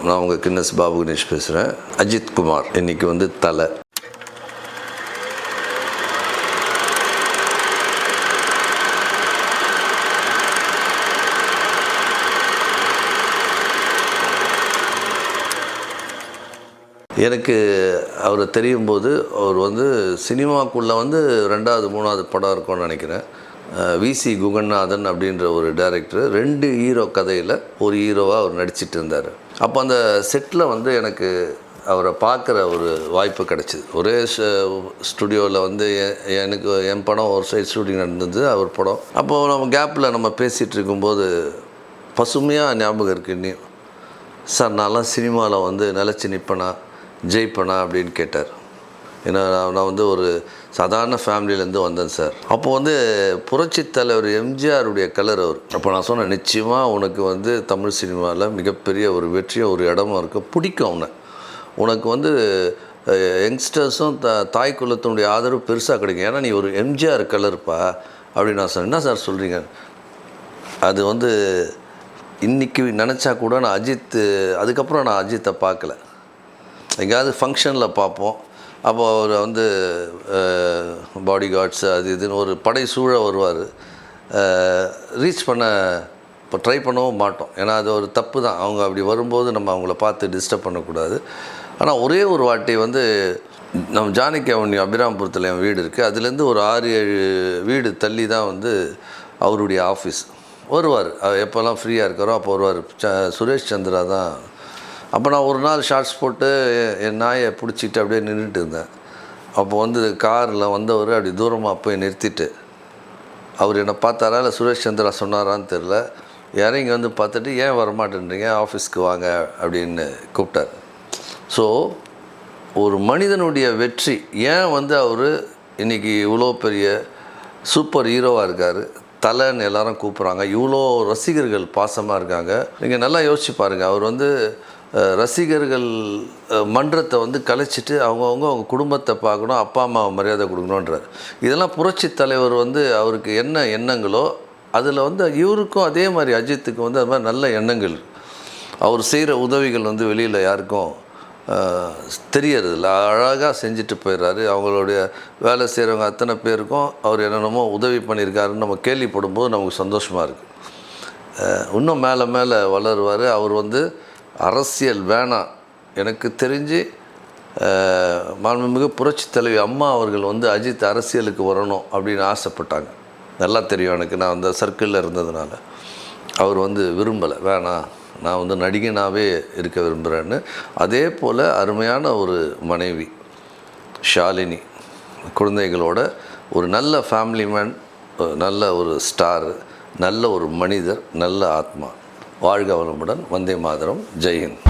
நான் உங்கள் கின்னஸ் பாபு கணேஷ் பேசுகிறேன். அஜித் குமார் இன்றைக்கி வந்து தலை. எனக்கு அவரை தெரியும் போது அவர் வந்து சினிமாக்குள்ளே வந்து 2வது 3வது படம் இருக்கும்னு நினைக்கிறேன். விசி குகநாதன் அப்படின்ற ஒரு டைரக்டர் 2 ஹீரோ கதையில் ஒரு ஹீரோவாக அவர் நடிச்சிட்டு இருந்தார். அப்போ அந்த செட்டில் வந்து எனக்கு அவரை பார்க்குற ஒரு வாய்ப்பு கிடச்சிது. ஒரே ஸ்டுடியோவில் வந்து எனக்கு என் படம் ஒரு சைட் ஷூட்டிங் நடந்தது, அவர் படம். அப்போது நம்ம கேப்பில் நம்ம பேசிகிட்டு இருக்கும்போது பசுமையாக ஞாபகம் இருக்குது இன்னும். சார் நான்லாம் சினிமாவில் வந்து நிலச்சி நிற்பேனா ஜெயிப்பேனா அப்படின்னு கேட்டார். ஏன்னா நான் வந்து ஒரு சாதாரண ஃபேமிலியிலேருந்து வந்தேன் சார். அப்போ வந்து புரட்சி தலைவர் எம்ஜிஆருடைய கலர் அவர். அப்போ நான் சொன்னேன், நிச்சயமாக உனக்கு வந்து தமிழ் சினிமாவில் மிகப்பெரிய ஒரு வெற்றியும் ஒரு இடமும் இருக்குது, பிடிக்கும் அவனை. உனக்கு வந்து யங்ஸ்டர்ஸும் தாய் குலத்தினுடைய ஆதரவு பெருசாக கிடைக்கும். ஏன்னா நீ ஒரு எம்ஜிஆர் கலர்ப்பா அப்படின்னு நான் சொன்னேன். என்ன சார் சொல்கிறீங்க? அது வந்து இன்றைக்கி நினச்சா கூட நான் அதுக்கப்புறம் நான் அஜித்தை பார்க்கல. எங்கேயாவது ஃபங்க்ஷனில் பார்ப்போம். அப்போ அவர் வந்து பாடி கார்ட்ஸு அது இதுன்னு ஒரு படை சூழ வருவார். ரீச் பண்ண இப்போ ட்ரை பண்ணவும் மாட்டோம். ஏன்னா அது ஒரு தப்பு தான். அவங்க அப்படி வரும்போது நம்ம அவங்கள பார்த்து டிஸ்டர்ப் பண்ணக்கூடாது. ஆனால் ஒரே ஒரு வாட்டி வந்து நம்ம ஜானகி அவனி அபிராமபுரத்தில் என் வீடு இருக்குது. அதுலேருந்து ஒரு 6-7 வீடு தள்ளி தான் வந்து அவருடைய ஆஃபீஸ். வருவார், எப்போல்லாம் ஃப்ரீயாக இருக்காரோ அப்போ வருவார். சுரேஷ் சந்திரா தான். அப்போ நான் ஒரு நாள் ஷார்ட்ஸ் போட்டு என் நாயை பிடிச்சிட்டு அப்படியே நின்றுட்டு இருந்தேன். அப்போ வந்து காரில் வந்தவர் அப்படி தூரமாக போய் நிறுத்திட்டு அவர் என்னை பார்த்தாரா இல்லை சுரேஷ் சந்திரா சொன்னாரான்னு தெரில, இறங்கி வந்து பார்த்துட்டு ஏன் வரமாட்டேன்றீங்க, ஆஃபீஸ்க்கு வாங்க அப்படின்னு கூப்பிட்டார். ஸோ ஒரு மனிதனுடைய வெற்றி ஏன் வந்து அவர் இன்றைக்கி இவ்வளோ பெரிய சூப்பர் ஹீரோவாக இருக்கார், தலைன்னு எல்லாரும் கூப்பிட்றாங்க, இவ்வளோ ரசிகர்கள் பாசமாக இருக்காங்க. நீங்கள் நல்லா யோசிச்சு பாருங்கள். அவர் வந்து ரசிகர்கள் மன்றத்தை வந்து கலைச்சிட்டு அவங்க குடும்பத்தை பார்க்கணும், அப்பா அம்மாவை மரியாதை கொடுக்கணுன்றார். இதெல்லாம் புரட்சி தலைவர் வந்து அவருக்கு என்ன எண்ணங்களோ அதில் வந்து இவருக்கும் அதே மாதிரி அஜித்துக்கு வந்து அது மாதிரி நல்ல எண்ணங்கள். அவர் செய்கிற உதவிகள் வந்து வெளியில் யாருக்கும் தெரியறதில்ல. அழகாக செஞ்சுட்டு போயிடுறாரு. அவங்களுடைய வேலை செய்கிறவங்க அத்தனை பேருக்கும் அவர் என்னென்னமோ உதவி பண்ணியிருக்காருன்னு நம்ம கேள்விப்படும்போது நமக்கு சந்தோஷமாக இருக்குது. இன்னும் மேலே மேலே வளருவார். அவர் வந்து அரசியல் வேணாம், எனக்கு தெரிஞ்சு மாண்புமிகு புரட்சி தலைவி அம்மா அவர்கள் வந்து அஜித் அரசியலுக்கு வரணும் அப்படின்னு ஆசைப்பட்டாங்க. நல்லா தெரியும் எனக்கு, நான் அந்த சர்க்கிளில் இருந்ததுனால. அவர் வந்து விரும்பலை, வேணாம் நான் வந்து நடிகனாகவே இருக்க விரும்புகிறேன்னு. அதே போல் அருமையான ஒரு மனைவி ஷாலினி, குழந்தைகளோட ஒரு நல்ல ஃபேமிலி மேன், நல்ல ஒரு ஸ்டார், நல்ல ஒரு மனிதர், நல்ல ஆத்மா. வாழ்க வளமுடன். வந்தே மாதரம். ஜெய்ஹிந்த்.